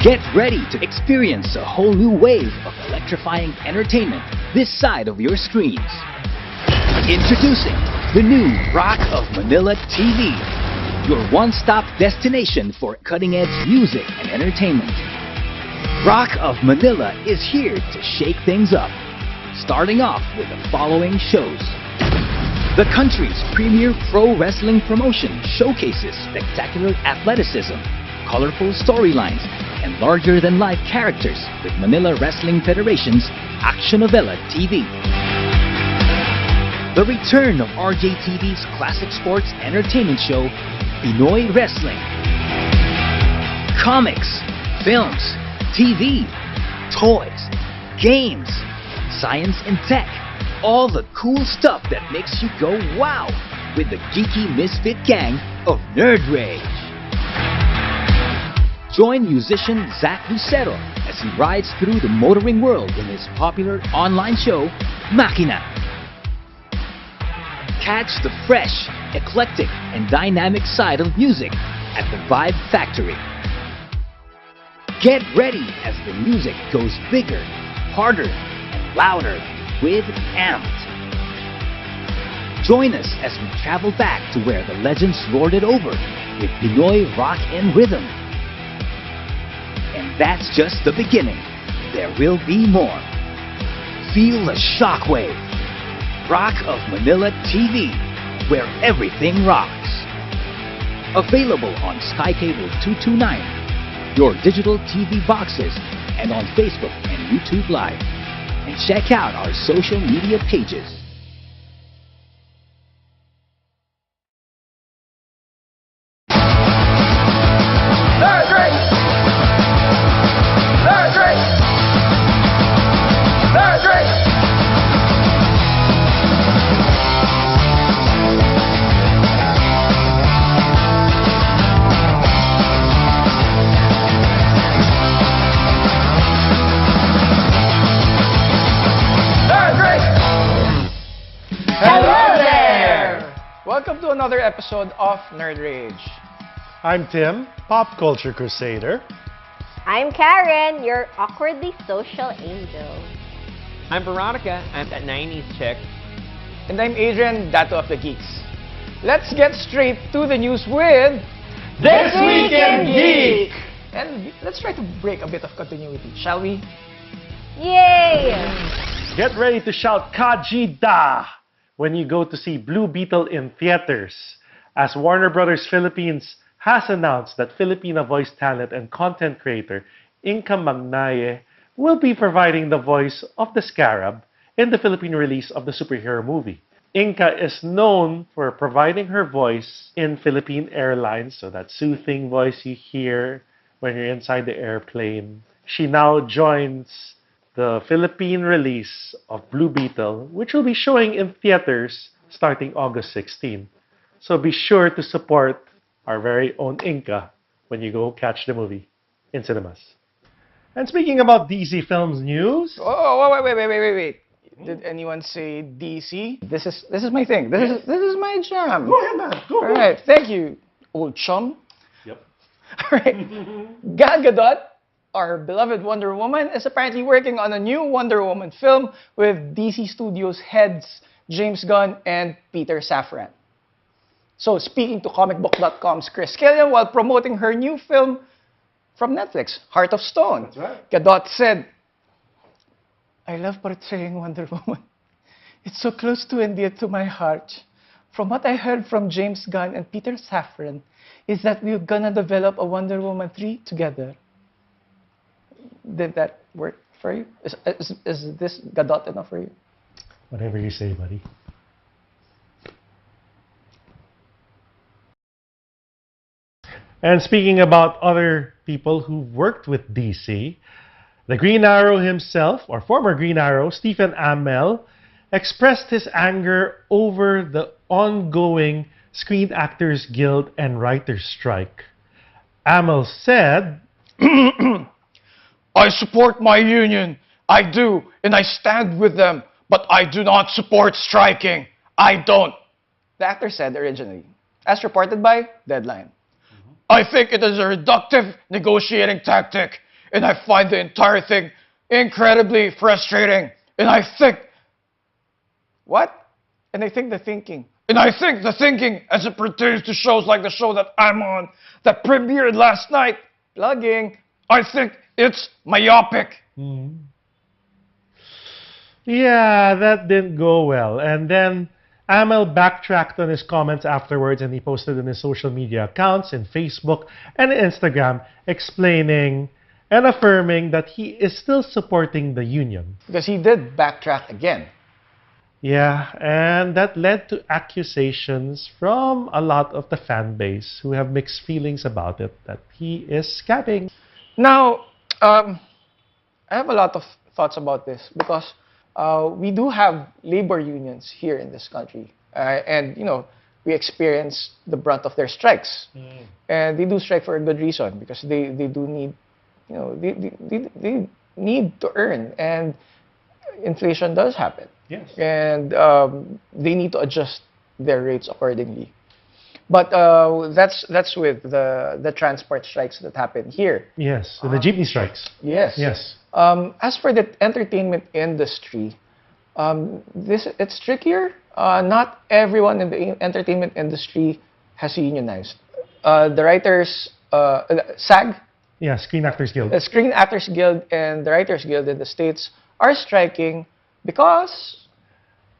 Get ready to experience a whole new wave of electrifying entertainment this side of your screens. Introducing the new Rock of Manila TV, your one-stop destination for cutting-edge music and entertainment. Rock of Manila is here to shake things up, starting off with the following shows. The country's premier pro wrestling promotion showcases spectacular athleticism, colorful storylines, and larger-than-life characters with Manila Wrestling Federation's Action Novela TV. The return of RJTV's classic sports entertainment show, Pinoy Wrestling. Comics, films, TV, toys, games, science and tech, all the cool stuff that makes you go wow with the geeky misfit gang of Nerd Rage. Join musician Zach Lucero as he rides through the motoring world in his popular online show, Makina. Catch the fresh, eclectic, and dynamic side of music at the Vibe Factory. Get ready as the music goes bigger, harder, and louder with Amped. Join us as we travel back to where the legends lord it over with Pinoy rock and rhythm. And that's just the beginning. There will be more. Feel the shockwave. Rock of Manila TV, where everything rocks. Available on Sky Cable 229, your digital TV boxes, and on Facebook and YouTube Live. And check out our social media pages. Welcome to another episode of Nerd Rage. I'm Tim, Pop Culture Crusader. I'm Karen, your awkwardly social angel. I'm Veronica, I'm that 90s chick. And I'm Adrian, Dato of the Geeks. Let's get straight to the news with This Week in Geek! And let's try to break a bit of continuity, shall we? Yay! Get ready to shout Kajida when you go to see Blue Beetle in theaters, as Warner Brothers Philippines has announced that Filipina voice talent and content creator Inka Magnaye will be providing the voice of the Scarab in the Philippine release of the superhero movie. Inka is known for providing her voice in Philippine Airlines, so that soothing voice you hear when you're inside the airplane. She now joins the Philippine release of Blue Beetle, which will be showing in theaters starting August 16. So be sure to support our very own Inka when you go catch the movie in cinemas. And speaking about DC Films news... Oh, wait. Did anyone say DC? This is my thing. This is my jam. Go ahead, man. Go. All right, thank you, old chum. Yep. All right. Gal Gadot, our beloved Wonder Woman, is apparently working on a new Wonder Woman film with DC Studios heads James Gunn and Peter Safran. So, speaking to comicbook.com's Chris Killian while promoting her new film from Netflix, Heart of Stone, That's right. Gadot said, "I love portraying Wonder Woman. It's so close to and dear to my heart. From what I heard from James Gunn and Peter Safran is that we're gonna develop a Wonder Woman 3 together." Did that work for you? Is this Gadot enough for you? Whatever you say, buddy. And speaking about other people who worked with DC, the Green Arrow himself, or former Green Arrow, Stephen Amell, expressed his anger over the ongoing Screen Actors Guild and Writers' Strike. Amell said, "I support my union. I do, and I stand with them, but I do not support striking. I don't." The actor said originally, as reported by Deadline. "I think it is a reductive negotiating tactic. and I find the entire thing incredibly frustrating. And I think, what? And I think the thinking. And I think the thinking as it pertains to shows like the show that I'm on, that premiered last night, plugging, I think it's myopic. Yeah, that didn't go well. And then Amel backtracked on his comments afterwards and he posted in his social media accounts in Facebook and Instagram explaining and affirming that he is still supporting the union. Because he did backtrack again. Yeah, and that led to accusations from a lot of the fan base who have mixed feelings about it, that he is scamming. Now, I have a lot of thoughts about this because we do have labor unions here in this country. And, you know, we experience the brunt of their strikes. And they do strike for a good reason because they do need, you know, they need to earn. And inflation does happen. Yes. And they need to adjust their rates accordingly. But that's with the transport strikes that happen here. Yes, the jeepney strikes. Yes. Yes. As for the entertainment industry, it's trickier. Not everyone in the entertainment industry has unionized. The writers, SAG, Yeah, Screen Actors Guild. the Screen Actors Guild, and the Writers Guild in the States are striking because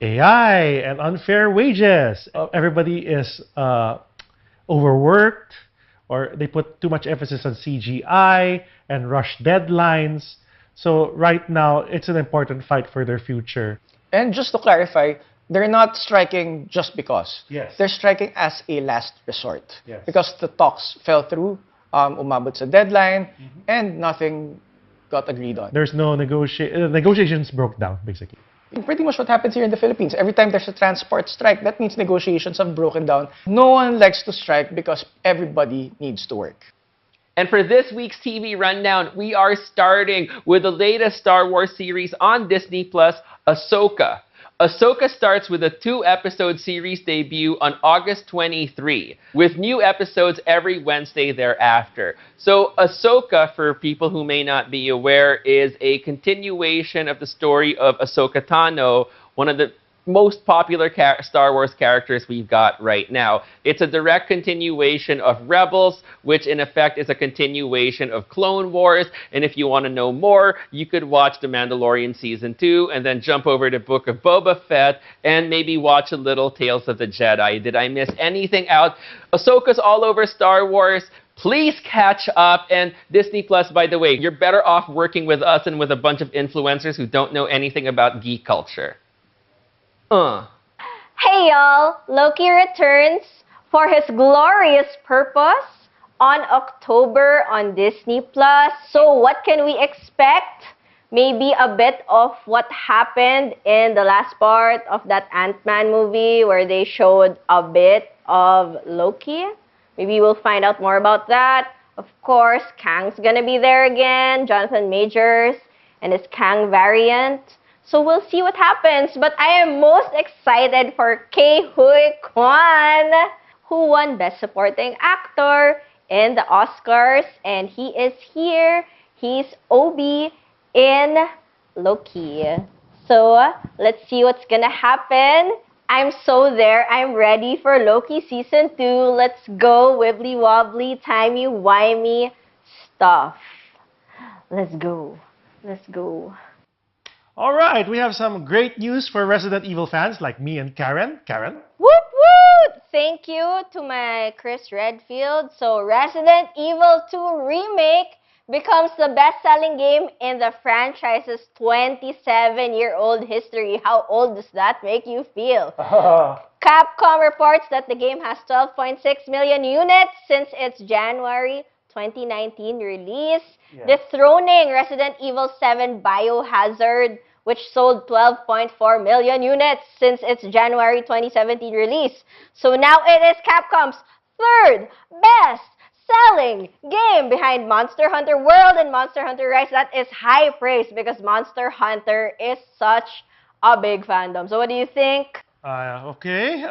AI and unfair wages. Everybody is overworked, or they put too much emphasis on CGI and rush deadlines. So right now, it's an important fight for their future. And just to clarify, they're not striking just because. Yes. They're striking as a last resort. Yes. Because the talks fell through, umabot sa deadline, and nothing got agreed on. There's no negotiations broke down, basically. Pretty much what happens here in the Philippines. Every time there's a transport strike, that means negotiations have broken down. No one likes to strike because everybody needs to work. And for this week's TV rundown, we are starting with the latest Star Wars series on Disney Plus, Ahsoka. Ahsoka starts with a 2-episode series debut on August 23, with new episodes every Wednesday thereafter. So Ahsoka, for people who may not be aware, is a continuation of the story of Ahsoka Tano, one of the most popular Star Wars characters we've got right now. It's a direct continuation of Rebels, which in effect is a continuation of Clone Wars. And if you want to know more, you could watch The Mandalorian Season 2 and then jump over to Book of Boba Fett and maybe watch a little Tales of the Jedi. Did I miss anything out? Ahsoka's all over Star Wars. Please catch up. And Disney Plus, by the way, you're better off working with us and with a bunch of influencers who don't know anything about geek culture. Hey y'all, Loki returns for his glorious purpose on October on Disney Plus. So what can we expect? Maybe a bit of what happened in the last part of that Ant-Man movie where they showed a bit of Loki. Maybe we'll find out more about that. Of course, Kang's gonna be there again, Jonathan Majors and his Kang variant. So we'll see what happens. But I am most excited for Ke-Huy Quan, who won Best Supporting Actor in the Oscars. And he is here. He's Obi in Loki. So let's see what's gonna happen. I'm so there. I'm ready for Loki Season 2. Let's go wibbly wobbly, timey-wimey stuff. Let's go. Let's go. All right, we have some great news for Resident Evil fans like me and Karen. Karen? Whoop whoop! Thank you to my Chris Redfield. So Resident Evil 2 Remake becomes the best-selling game in the franchise's 27-year-old history. How old does that make you feel? Capcom reports that the game has 12.6 million units since its January 2019 release, dethroning Resident Evil 7 Biohazard, which sold 12.4 million units since its January 2017 release. So now it is Capcom's third best-selling game behind Monster Hunter World and Monster Hunter Rise. That is high praise because Monster Hunter is such a big fandom. So what do you think? Okay.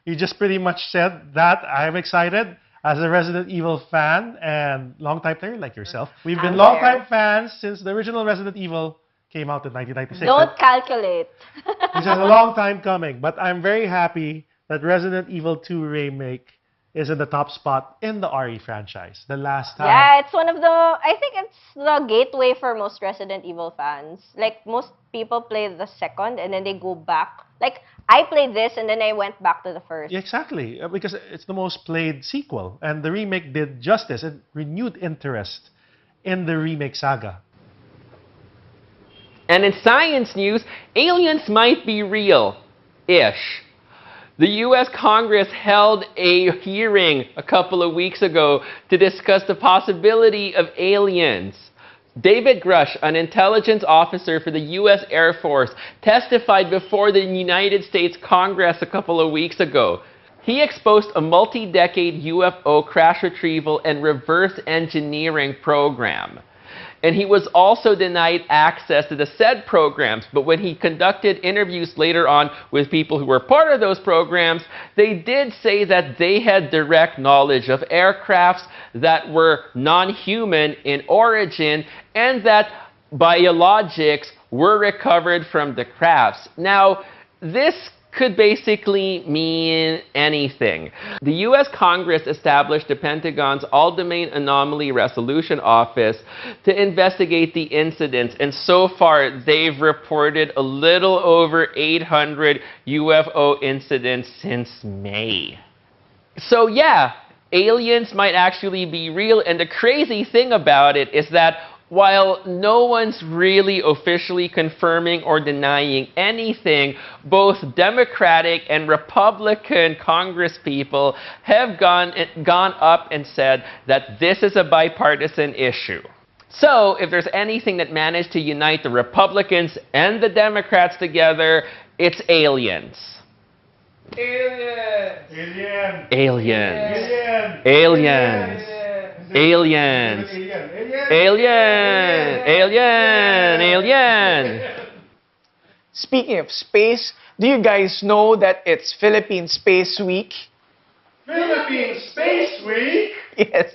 You just pretty much said that. I'm excited. as a Resident Evil fan and longtime player like yourself, we've been I'm longtime fans since the original Resident Evil came out in 1996. Don't calculate. Which is a long time coming. But I'm very happy that Resident Evil 2 Remake is in the top spot in the RE franchise. The last time. Yeah, it's one of the, I think it's the gateway for most Resident Evil fans. Like, most people play the second and then they go back. Like, I played this and then I went back to the first. Yeah, exactly, because it's the most played sequel. And the remake did justice and renewed interest in the remake saga. And in science news, aliens might be real-ish. The U.S. Congress held a hearing a couple of weeks ago to discuss the possibility of aliens. David Grush, an intelligence officer for the U.S. Air Force, testified before the United States Congress a couple of weeks ago. He exposed a multi-decade UFO crash retrieval and reverse engineering program. And he was also denied access to the said programs. But when he conducted interviews later on with people who were part of those programs, they did say that they had direct knowledge of aircrafts that were non-human in origin and that biologics were recovered from the crafts. Now, this could basically mean anything. The U.S. Congress established the Pentagon's All-Domain Anomaly Resolution Office to investigate the incidents, and so far they've reported a little over 800 UFO incidents since May. So yeah, aliens might actually be real, and the crazy thing about it is that while no one's really officially confirming or denying anything, both Democratic and Republican congresspeople have gone up and said that this is a bipartisan issue. So, if there's anything that managed to unite the Republicans and the Democrats together, it's aliens. Aliens! Aliens. Aliens. Aliens. Alien! Alien! Alien! Speaking of space, do you guys know that it's Philippine Space Week? Philippine Space Week? Yes.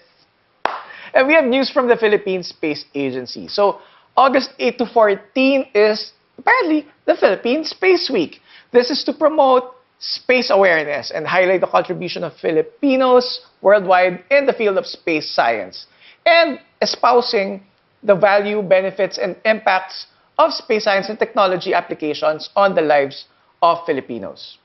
And we have news from the Philippine Space Agency. So, August 8 to 14 is apparently the Philippine Space Week. This is to promote space awareness and highlight the contribution of Filipinos worldwide in the field of space science, and espousing the value, benefits, and impacts of space science and technology applications on the lives of Filipinos.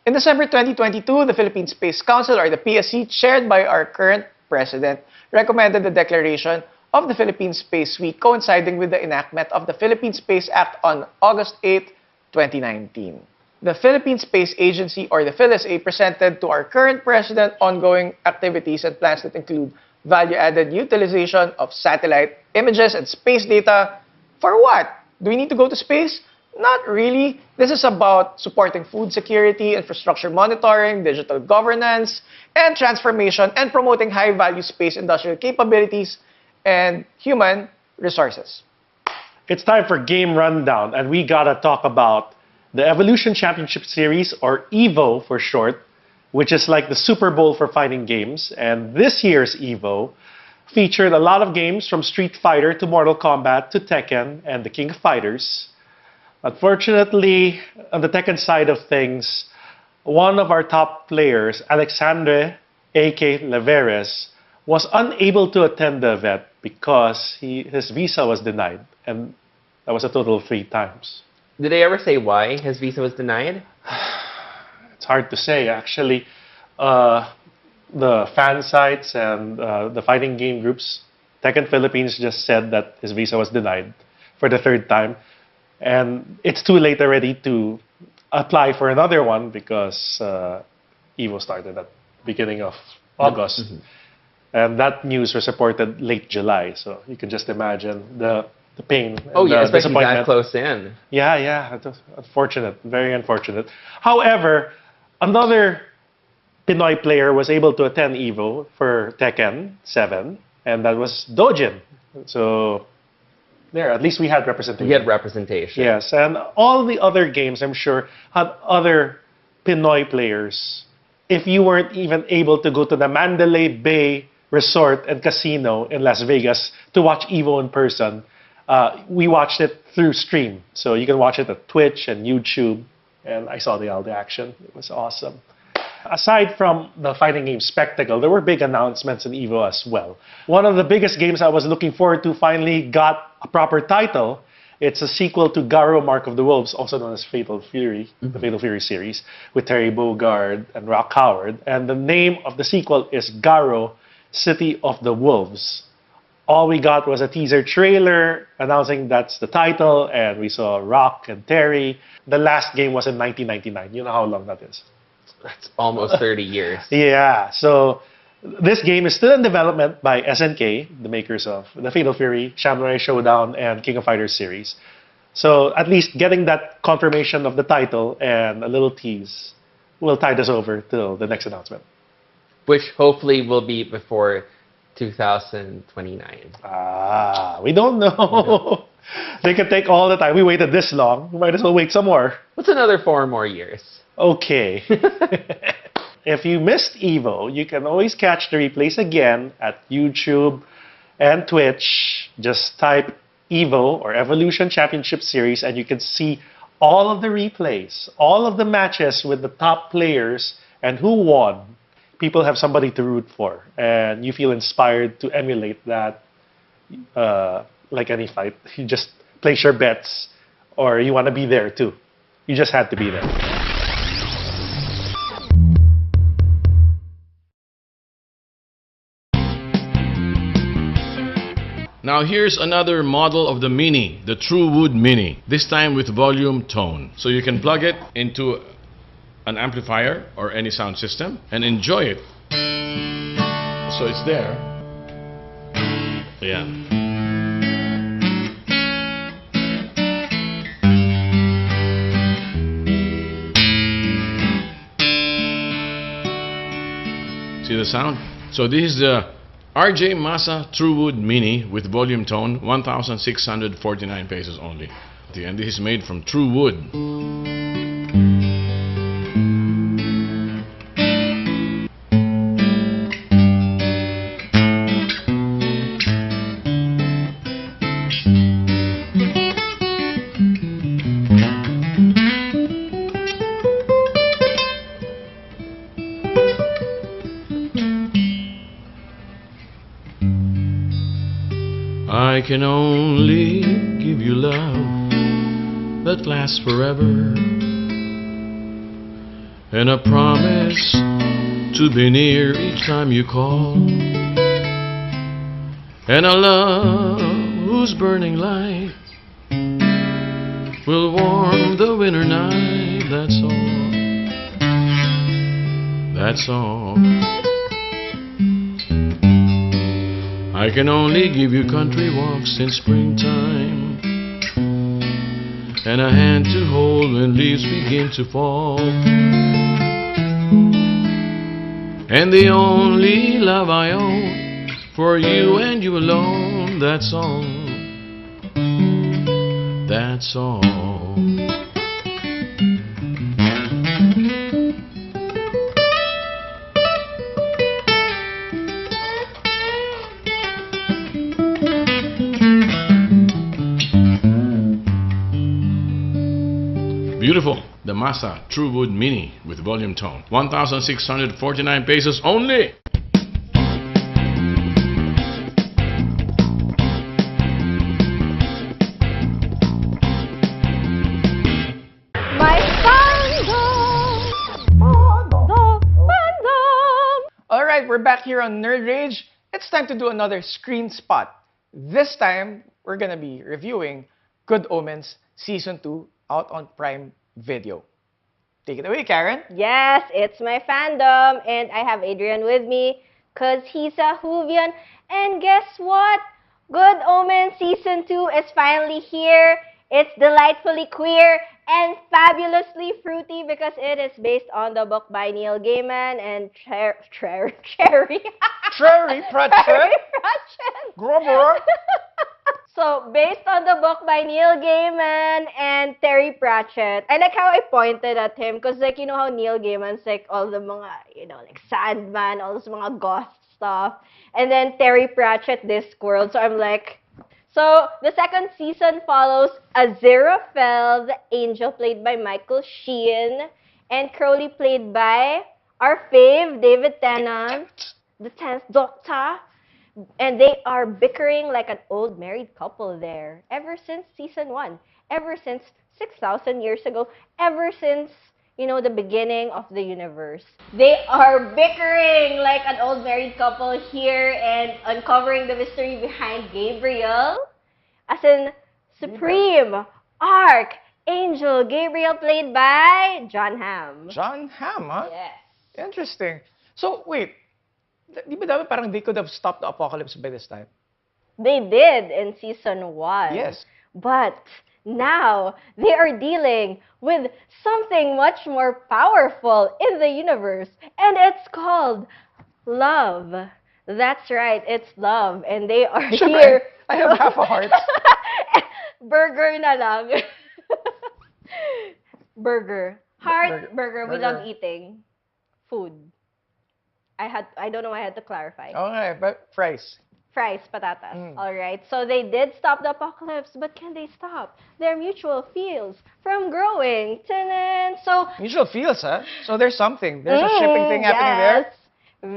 In December 2022, the Philippine Space Council, or the PSC, chaired by our current president, recommended the declaration of the Philippine Space Week, coinciding with the enactment of the Philippine Space Act on August 8, 2019. The Philippine Space Agency, or the PhilSA, presented to our current president ongoing activities and plans that include value-added utilization of satellite images and space data. For what? Do we need to go to space? Not really. This is about supporting food security, infrastructure monitoring, digital governance, and transformation, and promoting high-value space industrial capabilities and human resources. It's time for Game Rundown, and we gotta talk about the Evolution Championship Series, or EVO for short, which is like the Super Bowl for fighting games. And this year's EVO featured a lot of games from Street Fighter to Mortal Kombat to Tekken and the King of Fighters. Unfortunately, on the Tekken side of things, one of our top players, Alexandre A.K. Leveres, was unable to attend the event because his visa was denied. And that was a total of 3 times. Did they ever say why his visa was denied? It's hard to say, actually. The fan sites and the fighting game groups, Tekken Philippines just said that his visa was denied for the 3rd time. And it's too late already to apply for another one because EVO started at the beginning of August. Mm-hmm. And that news was reported late July. So you can just imagine the pain. Oh, yeah, especially disappointment. that close in. Yeah. It was unfortunate. Very unfortunate. However, another Pinoy player was able to attend EVO for Tekken 7, and that was Dojin. So, there, at least we had representation. We had representation. Yes, and all the other games, I'm sure, had other Pinoy players if you weren't even able to go to the Mandalay Bay Resort and Casino in Las Vegas to watch Evo in person, we watched it through stream. So you can watch it at Twitch and YouTube. And I saw all the action. It was awesome. Aside from the fighting game spectacle, there were big announcements in Evo as well. One of the biggest games I was looking forward to finally got a proper title. It's a sequel to Garo Mark of the Wolves, also known as Fatal Fury, the Fatal Fury series, with Terry Bogard and Rock Howard. And the name of the sequel is Garo, City of the Wolves. All we got was a teaser trailer announcing that's the title, and we saw Rock and Terry. The last game was in 1999. You know how long that is? That's almost 30 years. Yeah, so this game is still in development by SNK, the makers of the Fatal Fury, Samurai Showdown, and King of Fighters series. So at least getting that confirmation of the title and a little tease will tide us over till the next announcement. Which hopefully will be before 2029. We don't know. They can take all the time. We waited this long. We might as well wait some more. What's another 4 more years? Okay. If you missed Evo, you can always catch the replays again at YouTube and Twitch. Just type Evo or Evolution Championship Series and you can see all of the replays, all of the matches with the top players and who won. People have somebody to root for and you feel inspired to emulate that like any fight. You just place your bets or you want to be there too. You just had to be there. Now here's another model of the Mini, the TrueWood Mini, this time with volume tone. So you can plug it into an amplifier or any sound system and enjoy it. So it's there. Yeah. See the sound? So this is the RJ Masa TrueWood Mini with volume tone, 1,649 pesos only. And this is made from true wood. I can only give you love that lasts forever, and a promise to be near each time you call, and a love whose burning light will warm the winter night. That's all. That's all. I can only give you country walks in springtime, and a hand to hold when leaves begin to fall, and the only love I own for you and you alone. That's all. That's all. Beautiful. The Masa TrueWood Mini with volume tone. 1,649 pesos only. My fandom! Fandom! Alright, we're back here on Nerd Rage. It's time to do another screen spot. This time, we're gonna be reviewing Good Omens Season 2 out on Prime Video. Take it away, Karen. Yes, it's my fandom, and I have Adrian with me, cause he's a Whovian. And guess what? Good Omens Season 2 is finally here. It's delightfully queer and fabulously fruity because it is based on the book by Neil Gaiman and Cherry Cherry Pratchett. Cherry Pratchett. Grover. So, based on the book by Neil Gaiman and Terry Pratchett, I like how I pointed at him because, like, you know how Neil Gaiman's like all the mga, you know, like Sandman, all those mga goth stuff. And then Terry Pratchett, Discworld. So, I'm like, so the second season follows Aziraphale, the angel, played by Michael Sheen, and Crowley, played by our fave, David Tennant, the 10th Doctor. And they are bickering like an old married couple there ever since season 1, ever since 6,000 years ago, ever since, you know, the beginning of the universe. They are bickering like an old married couple here and uncovering the mystery behind Gabriel, as in Supreme Archangel Gabriel, played by John Hamm. John Hamm, huh? Yes. Interesting. So, wait. Di ba dapat parang they could have stopped the apocalypse by this time? They did in season 1. Yes. But now they are dealing with something much more powerful in the universe. And it's called love. That's right, it's love. And they are here. I have half a heart. Burger na lang. Burger. Heart, burger. We Burger. love eating food. I don't know, I had to clarify. Okay, but fries. Fries, patatas. All right. So they did stop the apocalypse, but can they stop their mutual feels from growing? Ta-da! So Mutual feels, huh? So there's something. There's a shipping thing happening yes.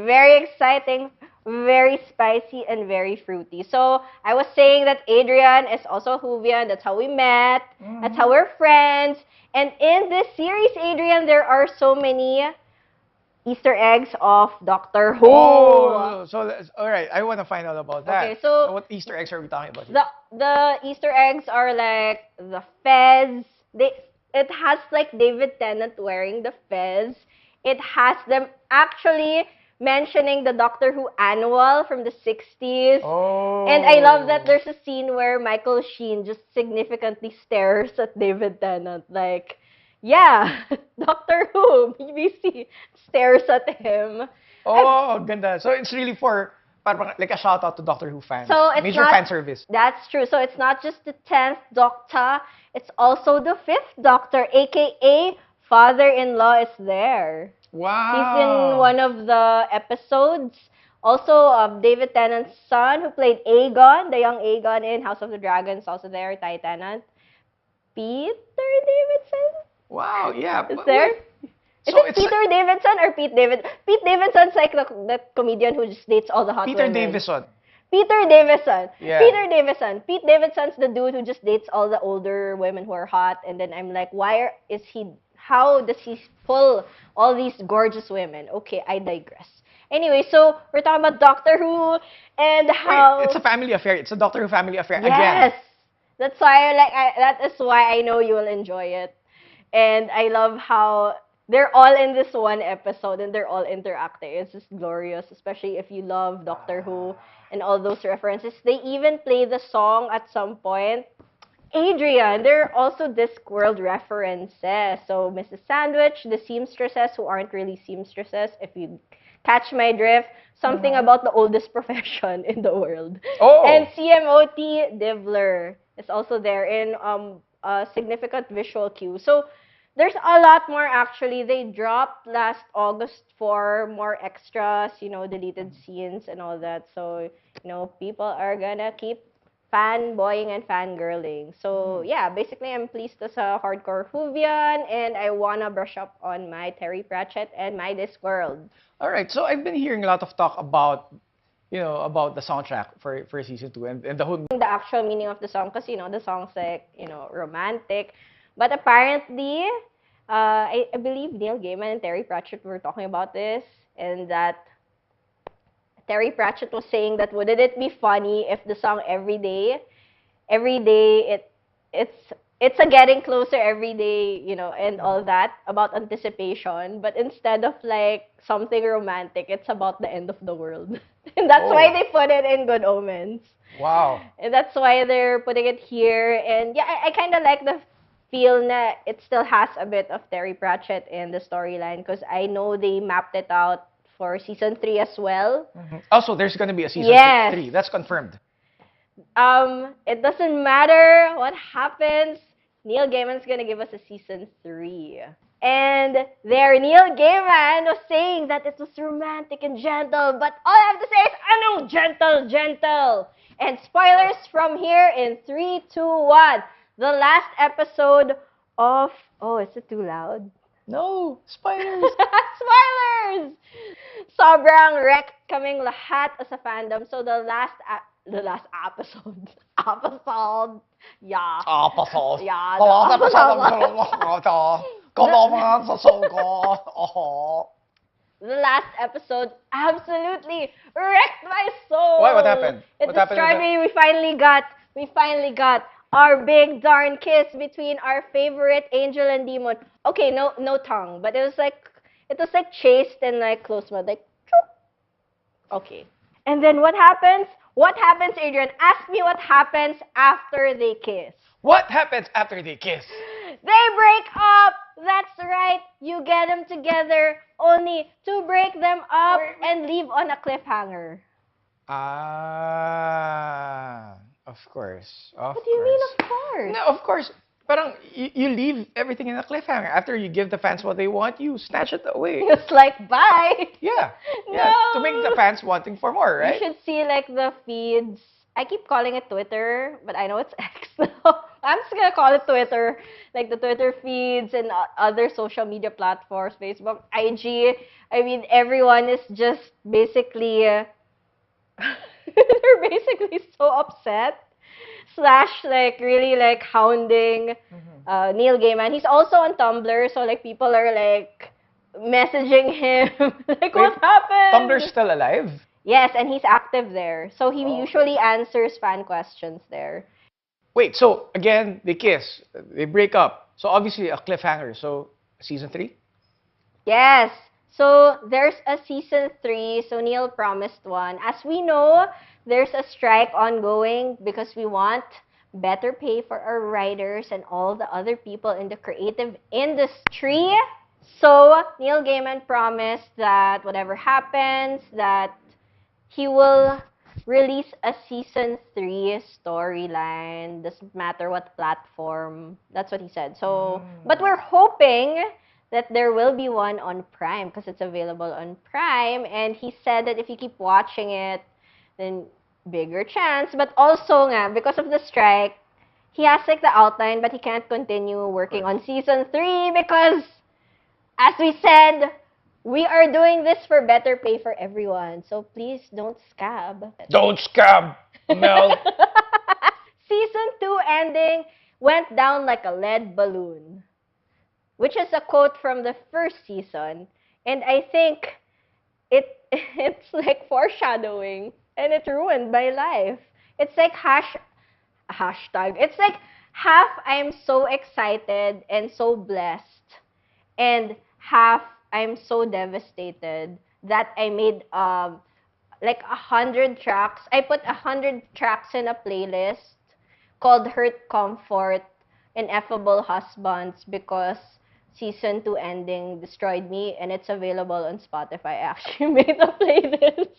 Very exciting, very spicy, and very fruity. So I was saying that Adrian is also Juvian. That's how we met. That's how we're friends. And in this series, Adrian, there are so many Easter eggs of Doctor Who. Oh, so all right. I want to find out about that. Okay, so what Easter eggs are we talking about here? The Easter eggs are like the fez. It has like David Tennant wearing the fez. It has them actually mentioning the Doctor Who annual from the 60s. Oh. And I love that there's a scene where Michael Sheen just significantly stares at David Tennant. Like, yeah, Doctor Who, BBC, stares at him. Oh, ganda. So it's really for parang like a shout out to Doctor Who fans. So it's Major not, fan service. That's true. So it's not just the 10th Doctor, it's also the 5th Doctor, aka father-in-law is there. Wow. He's in one of the episodes. Also, David Tennant's son, who played Aegon, the young Aegon in House of the Dragon, is also there, Ty Tennant. Peter Davidson? Wow, yeah. Is there? Is it Peter Davidson or Pete Davidson? Pete Davidson's like the comedian who just dates all the hot Peter women. Davison. Peter Davison. Yeah. Peter Davison. Pete Davidson's the dude who just dates all the older women who are hot. And then I'm like, how does he pull all these gorgeous women? Okay, I digress. Anyway, so we're talking about Doctor Who and how... Wait, it's a family affair. It's a Doctor Who family affair Yes. again. That's why that is why I know you will enjoy it. And I love how they're all in this one episode and they're all interacting. It's just glorious, especially if you love Doctor Who and all those references. They even play the song at some point. Adrian, there are also Discworld references. So Mrs. Sandwich, the seamstresses who aren't really seamstresses, if you catch my drift, something about the oldest profession in the world. Oh. And CMOT Dibbler is also there in a significant visual cue. So there's a lot more actually. They dropped last August for more extras, deleted scenes and all that. So, people are gonna keep fanboying and fangirling. So, yeah, basically I'm pleased as a hardcore Whovian and I wanna brush up on my Terry Pratchett and my Discworld. All right, so I've been hearing a lot of talk about, about the soundtrack for season 2 and the whole... The actual meaning of the song, because, the song's like, romantic. But apparently, I believe Neil Gaiman and Terry Pratchett were talking about this, and that Terry Pratchett was saying that wouldn't it be funny if the song every day it's a getting closer every day, and all that about anticipation, but instead of like something romantic, it's about the end of the world. And that's why they put it in Good Omens. Wow. And that's why they're putting it here. And yeah, I kind of like the feel that it still has a bit of Terry Pratchett in the storyline because I know they mapped it out for season 3 as well. Also, there's going to be a season 3. That's confirmed. It doesn't matter what happens. Neil Gaiman's gonna give us a season 3. And there, Neil Gaiman was saying that it was romantic and gentle, but all I have to say is, anong gentle, gentle. And spoilers from here in 3, 2, 1. The last episode of... Oh, is it too loud? No, spoilers. Spoilers! Sobrang wrecked kaming lahat as a fandom. So the last episode. Episode. Yeah. Episode. Yeah. The last the episode. Come on, sa The last episode absolutely wrecked my soul. What happened? It What happened destroyed in me. We finally got our big darn kiss between our favorite angel and demon. Okay, no tongue, but it was like chaste and like close mouth, like choop. Okay. And then what happens? What happens, Adrian? Ask me what happens after they kiss. What happens after they kiss? They break up! That's right. You get them together only to break them up and leave on a cliffhanger. Of course. Of What do you mean, of course? No, of course. Parang you leave everything in a cliffhanger. After you give the fans what they want, you snatch it away. It's like, bye! Yeah. No! Yeah. To make the fans wanting for more, right? You should see like the feeds. I keep calling it Twitter, but I know it's X now. I'm just gonna call it Twitter. Like the Twitter feeds and other social media platforms, Facebook, IG. I mean, everyone is just basically... they're basically so upset. Slash, like, really, like, hounding Neil Gaiman. He's also on Tumblr, so, like, people are, like, messaging him. Like, what happened? Tumblr's still alive? Yes, and he's active there. So he usually answers fan questions there. Wait, so, again, they kiss. They break up. So, obviously, a cliffhanger. So, season 3? Yes. So there's a season 3. So Neil promised one. As we know, there's a strike ongoing because we want better pay for our writers and all the other people in the creative industry. So Neil Gaiman promised that whatever happens, that he will release a season 3 storyline. Doesn't matter what platform. That's what he said. So, but we're hoping that there will be one on Prime because it's available on Prime. And he said that if you keep watching it, then bigger chance. But also nga, because of the strike, he has like the outline, but he can't continue working on season 3 because, as we said, we are doing this for better pay for everyone. So please don't scab. Don't scab, Mel. Season 2 ending went down like a lead balloon, which is a quote from the first season. And I think it's like foreshadowing, and it ruined my life. It's like hashtag. It's like half I'm so excited and so blessed, and half I'm so devastated that I made like 100 tracks. I put 100 tracks in a playlist called Hurt, Comfort, Ineffable Husbands because season 2 ending destroyed me, and it's available on Spotify. I actually made a playlist.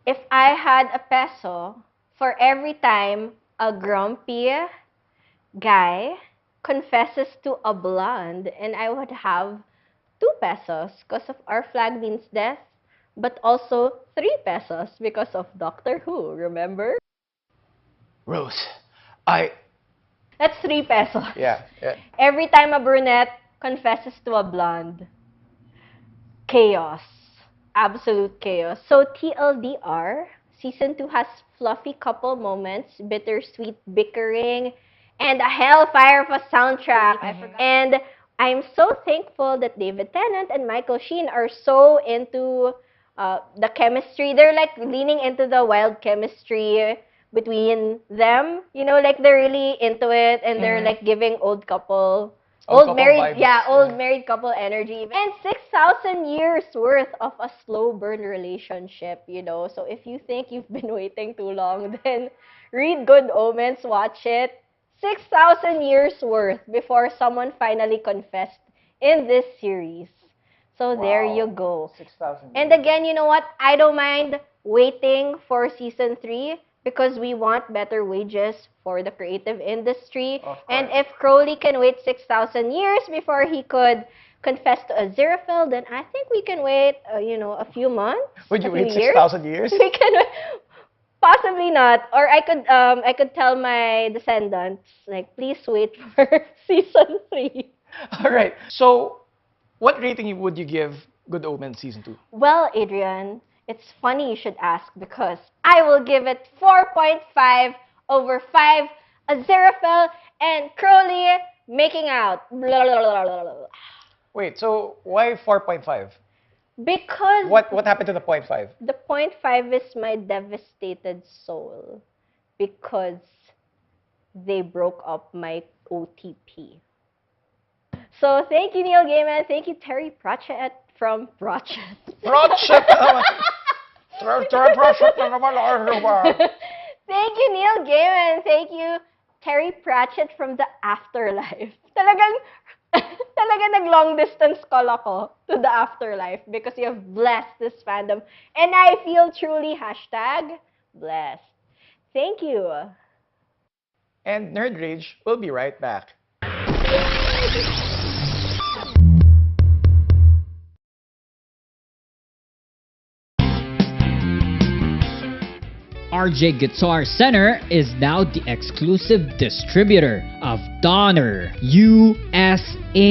If I had a peso for every time a grumpy guy confesses to a blonde, and I would have 2 pesos because of our flag bean's death, but also 3 pesos because of Doctor Who, remember? Rose, That's 3 pesos. Yeah. Every time a brunette confesses to a blonde. Chaos. Absolute chaos. So TLDR, season 2 has fluffy couple moments, bittersweet bickering, and a hellfire of a soundtrack. And I'm so thankful that David Tennant and Michael Sheen are so into the chemistry. They're like leaning into the wild chemistry between them. You know, like they're really into it, and they're like giving old couple married, vibes. old married couple energy. And 6,000 years worth of a slow burn relationship, you know. So if you think you've been waiting too long, then read Good Omens, watch it. 6,000 years worth before someone finally confessed in this series. So there you go. 6,000. And again, you know what? I don't mind waiting for season 3 because we want better wages for the creative industry. Of And course. if Crowley can wait 6,000 years before he could confess to Aziraphale, then I think we can wait, a few months. Would you a few wait years. 6,000 years? We can possibly not, or I could tell my descendants, like, please wait for season 3. All right. So, what rating would you give Good Omens Season 2? Well, Adrian, it's funny you should ask because I will give it 4.5 over 5 Aziraphale and Crowley making out. Blah, blah, blah, blah, blah. Wait, so why 4.5? Because What happened to the 0.5? the 0.5 is my devastated soul because they broke up my OTP. So thank you, Neil Gaiman. Thank you, Terry Pratchett from Pratchett. Pratchett naman. Pratchett na naman. Thank you, Neil Gaiman. Thank you, Terry Pratchett from the Afterlife. Talagang nag-long distance call ako to the Afterlife because you have blessed this fandom. And I feel truly #blessed. Thank you. And Nerd Rage will be right back. RJ Guitar Center is now the exclusive distributor of Donner USA,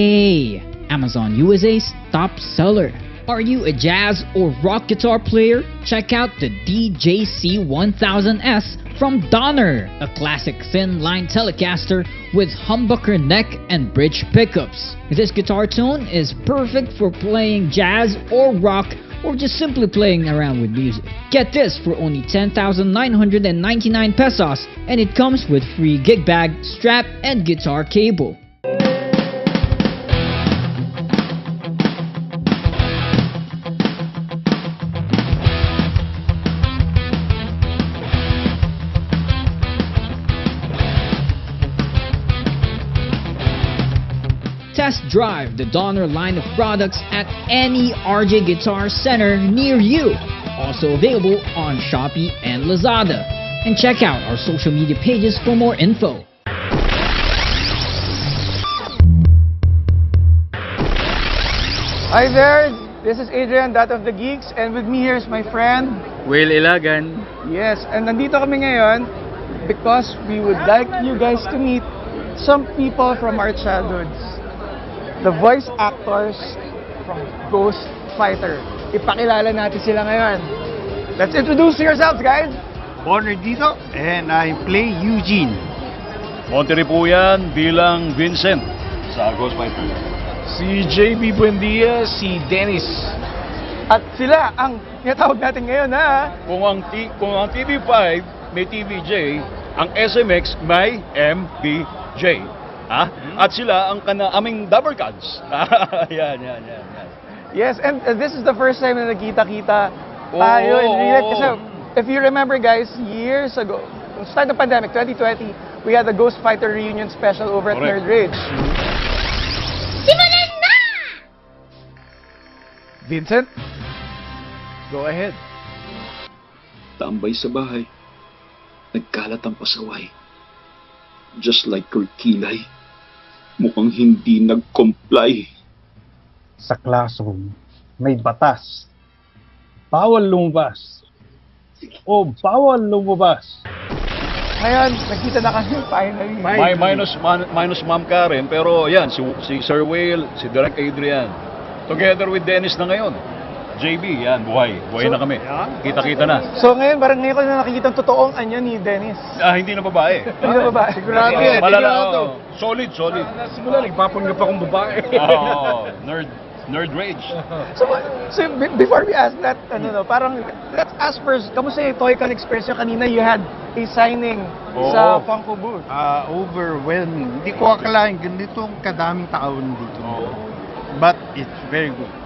Amazon USA's top seller. Are you a jazz or rock guitar player? Check out the DJC 1000S from Donner, a classic thin line Telecaster with humbucker neck and bridge pickups. This guitar tone is perfect for playing jazz or rock or just simply playing around with music. Get this for only 10,999 pesos, and it comes with free gig bag, strap, and guitar cable. Test drive the Donner line of products at any RJ Guitar Center near you. Also available on Shopee and Lazada. And check out our social media pages for more info. Hi there, this is Adrian, that of the Geeks, and with me here is my friend. Will Ilagan. Yes, and nandito kami ngayon because we would like you guys to meet some people from our childhoods. The voice actors from Ghost Fighter. Ipakilala natin sila ngayon. Let's introduce yourselves, guys. Born dito, and I play Eugene. Monterrey po yan bilang Vincent sa Ghost Fighter. Si JB Buendia, si Dennis. At sila ang tinatawag natin ngayon, ha? Kung ang TV5 may TVJ, ang SMX may MPJ. Ha? At sila ang aming double cards. yan. Yes, and this is the first time na nagkita-kita tayo in real life. Kasi if you remember, guys, years ago, start of pandemic, 2020, we had the Ghost Fighter reunion special over at Correct. Nerd Rage. Simulan na! Vincent, go ahead. Tambay sa bahay. Nagkalat ang pasaway. Just like your kilay. Mukhang hindi nag-comply. Sa classroom, may batas. Bawal lumabas. O bawal lumabas. Ngayon, nagkita na kami finally. Minus Ma'am Karen, pero yan, si Sir Will, si Direk Adrian. Together with Dennis na ngayon. JB, yan, buhay na kami. Kita-kita na. So ngayon, parang ngayon ko na nakikita ang totoong anyo ni Dennis. Hindi na babae. Hindi na ba? Sigurado yan. Malala, solid. Simula, nagpapanggap akong babae. Nerd Rage. So before we ask that, parang let's ask first, kamusta yung Toy-Con experience nyo kanina? You had a signing sa Funko booth. Overwhelming. Hindi ko akalain ganitong kadaming tao dito. But it's very good.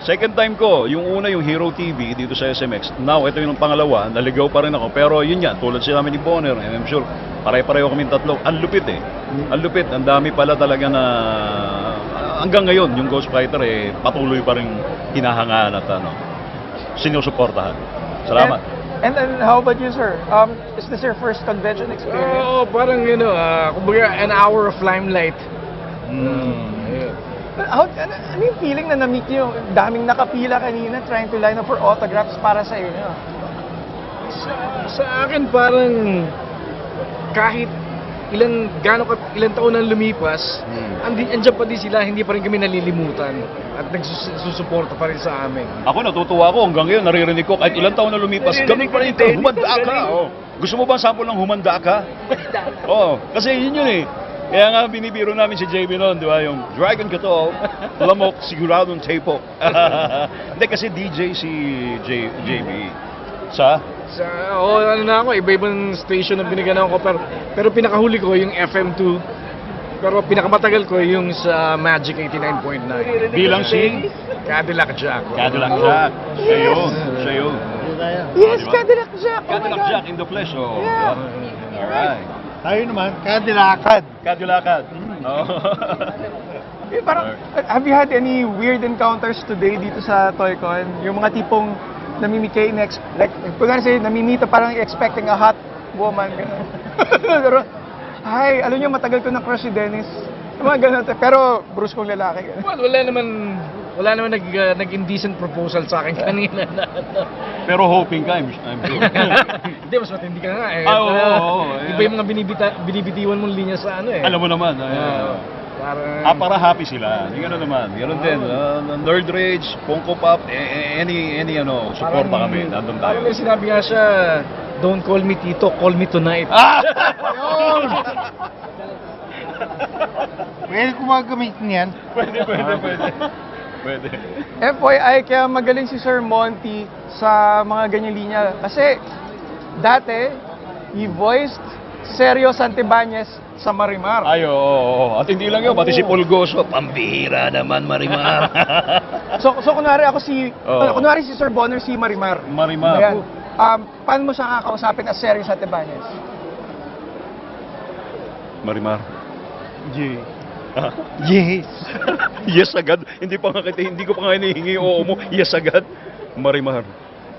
Second time ko, yung una yung Hero TV dito sa SMX. Now, ito yung pangalawa, naligaw pa rin ako. Pero yun yan, tulad sila namin ni Bonner, and I'm sure, pare-pareho kami tatlo. Ang lupit eh. Ang lupit, ang dami pala talaga na hanggang ngayon, yung Ghost Fighter patuloy pa rin hinahangaan at sinusuportahan. Salamat. And then, how about you, sir? Is this your first convention experience? Oo, parang kumbaga an hour of limelight. Ano yung feeling na na-meet niyo? Daming nakapila kanina trying to line up for autographs para sa inyo. Sa akin parang kahit ilang taon nang lumipas, andiyan pa din sila, hindi pa rin kami nalilimutan at nagsusuporta pa rin sa amin. Ako natutuwa ako hanggang ngayon, naririnig ko kahit ilang taon na lumipas, ganun pa rin ito, humanda ka. Oh. Gusto mo ba ang sample ng humanda ka? Oo, kasi yun eh. Kaya nga binibiro namin si JB noon, di ba? Yung Dragon Katol, lamok, siguradong tapo. Hindi kasi DJ si JB. Ano na ako, iba-ibang station ang binigyan ko, pero pinakahuli ko yung FM2. Pero pinakamatagal ko yung sa Magic 89.9. Bilang si Cadillac Jack. Cadillac Jack. Siya yun. Yes, Cadillac Jack. Cadillac Jack in the flesh. Oh. Yeah. Alright. Tayo naman, Cadillacad. Cadillacad. Parang, have you had any weird encounters today dito sa ToyCon? Yung mga tipong namimigay, kunwari sa'yo, namimita parang expecting a hot woman, gano'n. Pero, hi, alam niyo, matagal ko na crush si Dennis. Yung mga gano'n. Pero, bruce kong lalaki. Gano'n. Wala naman nag-indecent proposal sa akin kanina. Pero hoping ka, I'm sure. Hindi, mas matindi ka nga eh. Iba yung mga binibitiwan mong linya sa ano eh. Alam mo naman. Para happy sila. Hindi gano'n naman. Gano'n din. Nerd Rage, Funko Pop, any support pa kami. Nandun tayo. Parang may sinabi nga siya, don't call me Tito, call me tonight. Pwede ko magamit niyan. Pwede. FYI, kaya magaling si Sir Monty sa mga ganyan linya. Kasi, dati, he voiced Sergio Santibanez sa Marimar. Ay, oo. At hindi lang yun, pati si Pulgoso. Pambihira naman, Marimar. So kunwari ako kunwari si Sir Bonner si Marimar. Ayan. Paano mo siya kakausapin as Sergio Santibanez? Marimar. Yes. Yes agad. Hindi ko pa nga hinihingi oo mo. Yes agad. Marimar,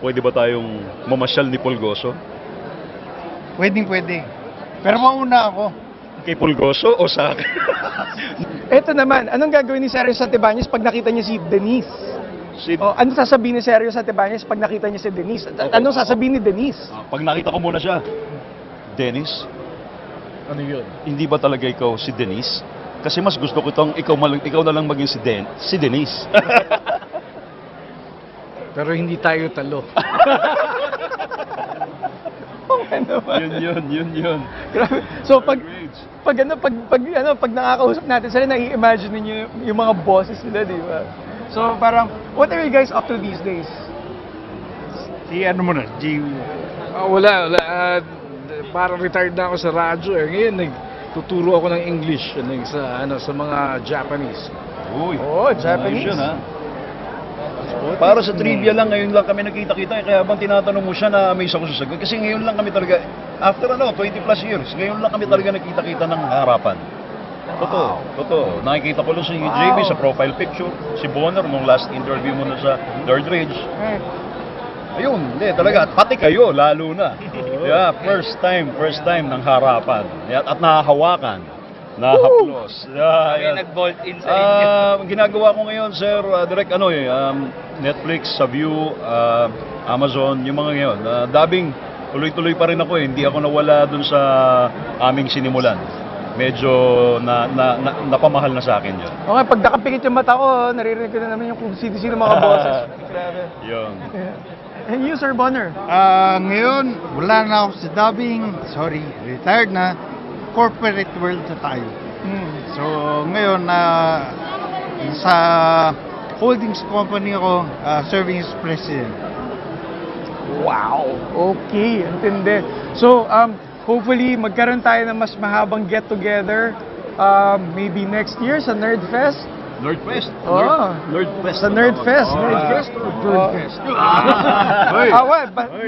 pwede ba tayong mamasyal ni Pulgoso? Pwede. Pero mauna ako. Kay Pulgoso o sa akin? Eto naman, anong gagawin ni Sergio Santibanez pag nakita niya si Denise? Anong sasabihin ni Sergio Santibanez pag nakita niya si Denise? Anong sasabihin ni Denise? Pag nakita ko muna siya, Dennis, Ano yun? hindi ba talaga ikaw si Denise? Kasi mas gusto ko itong ikaw na lang maging si Denise. Pero hindi tayo talo. Yun. Grabe. So pag nakakausap natin sila, nai-imagine niyo yung mga bosses nila, di ba? So parang, what are you guys up to these days? Wala. Parang retired na ako sa radyo eh. Ngayon nagtuturo ako ng English sa mga Japanese. Uy. Japanese. Yun, ha? Para sa trivia lang, ngayon lang kami nakita-kita. Kaya bang tinatanong mo siya na may isa ko sasagot? Kasi ngayon lang kami talaga, after 20 plus years, ngayon lang kami talaga nakita-kita ng harapan. Totoo. Nakikita ko lang si JB sa profile picture, si Bonner nung last interview mo na sa Nerd Rage. Ayun, hindi talaga. At pati kayo, lalo na. Yeah, first time ng harapan. At nakahawakan. Nakahaplos. May nag-bolt in sa inyo. Ginagawa ko ngayon, sir, direct Netflix, sa View, Amazon, yung mga ngayon. Dubbing, tuloy-tuloy pa rin ako eh. Hindi ako nawala dun sa aming sinimulan. Medyo napamahal na sa akin yun. Okay, pag nakapikit yung mata ko, naririnig ko na naman yung kung sino mga bosses. Grabe. Yun. And you, Sir Bonner? Ngayon, wala na ako sa dubbing. Sorry, retired na. Corporate world na tayo. So, ngayon, sa holdings company ako, serving as president. Wow! Okay, intindi. So, hopefully, magkaroon tayo ng mas mahabang get-together maybe next year sa Nerdfest. Nerdfest? Nerdfest. Sa Nerdfest. Nerdfest or Birdfest?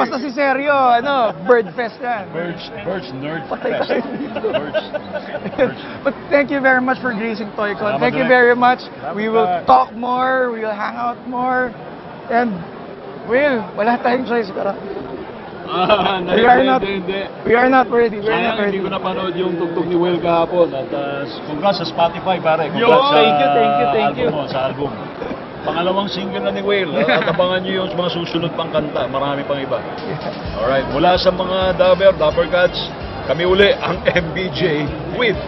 Basta si Sergio, Birdfest yan. Birds Nerdfest. But thank you very much for gracing ToyCon. Thank you very much. We will talk more, we will hang out more. And, wala tayong choice. We are not. Hindi. We are not ready. We are not Sayang, ready. hindi ko napanood yung tugtog ni Will kahapon. At congrats sa Spotify, pare. Yo, Congrats sa thank you. album mo, sa album. Pangalawang single na ni Will. At abangan nyo yung mga susunod pang kanta. Marami pang iba. Alright, mula sa mga Dapper Cats, kami uli ang MBJ with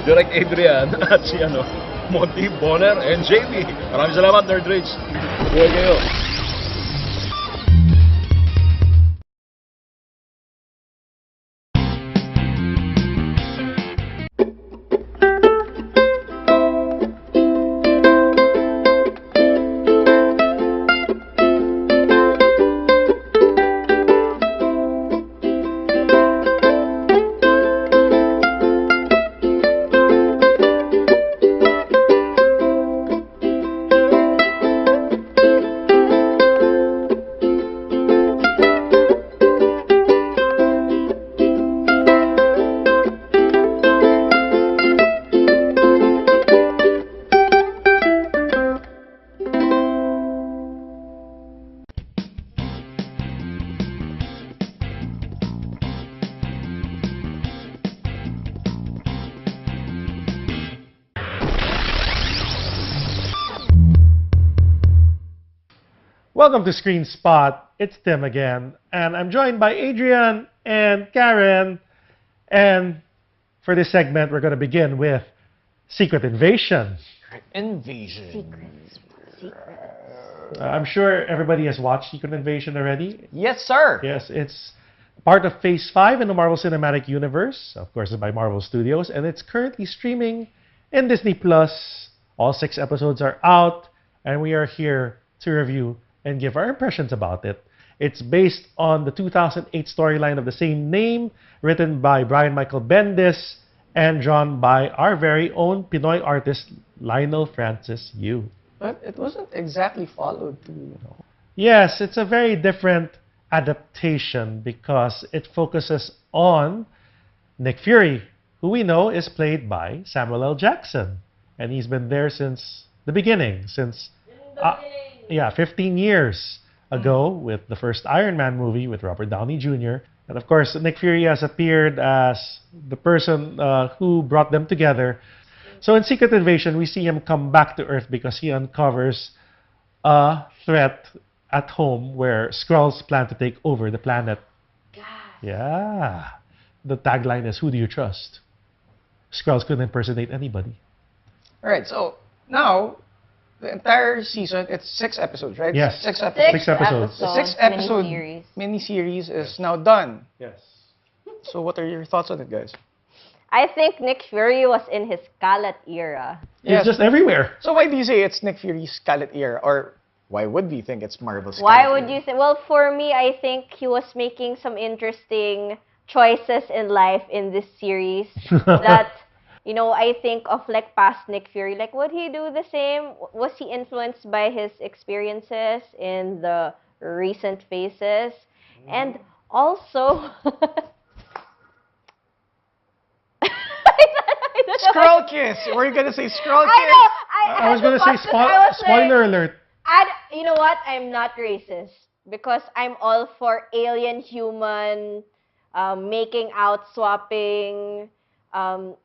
Direct Adrian at si Monty, Bonner, and JB. Maraming salamat, Nerd Rage. Buhay kayo. Welcome to Screen Spot. It's Tim again, and I'm joined by Adrian and Karen. And for this segment, we're going to begin with Secret Invasion. I'm sure everybody has watched Secret Invasion already. Yes, sir. Yes, it's part of Phase 5 in the Marvel Cinematic Universe. Of course, it's by Marvel Studios, and it's currently streaming in Disney+. All 6 episodes are out, and we are here to review and give our impressions about it. It's based on the 2008 storyline of the same name, written by Brian Michael Bendis and drawn by our very own Pinoy artist, Lionel Francis Yu. But it wasn't exactly followed too. Yes, it's a very different adaptation because it focuses on Nick Fury, who we know is played by Samuel L. Jackson. And he's been there since the beginning, since 15 years ago with the first Iron Man movie with Robert Downey Jr. And of course, Nick Fury has appeared as the person who brought them together. So in Secret Invasion, we see him come back to Earth because he uncovers a threat at home where Skrulls plan to take over the planet. Yeah. The tagline is, "Who do you trust?" Skrulls couldn't impersonate anybody. All right, so now the entire season, it's 6 episodes, right? Yes. 6 episodes. 6 episodes. The 6-episode mini-series is now done. Yes. So what are your thoughts on it, guys? I think Nick Fury was in his Scarlet era. He's just everywhere. So why do you say it's Nick Fury's Scarlet era? Or why would we think it's Marvel's Scarlet Why would era? you say? Well, for me, I think he was making some interesting choices in life in this series that, I think of like past Nick Fury. Like, would he do the same? Was he influenced by his experiences in the recent phases? And also... Skrull kiss! Were you gonna say Skrull kiss? I know! I was going to say spoiler alert. You know what? I'm not racist. Because I'm all for alien human, making out, swapping. So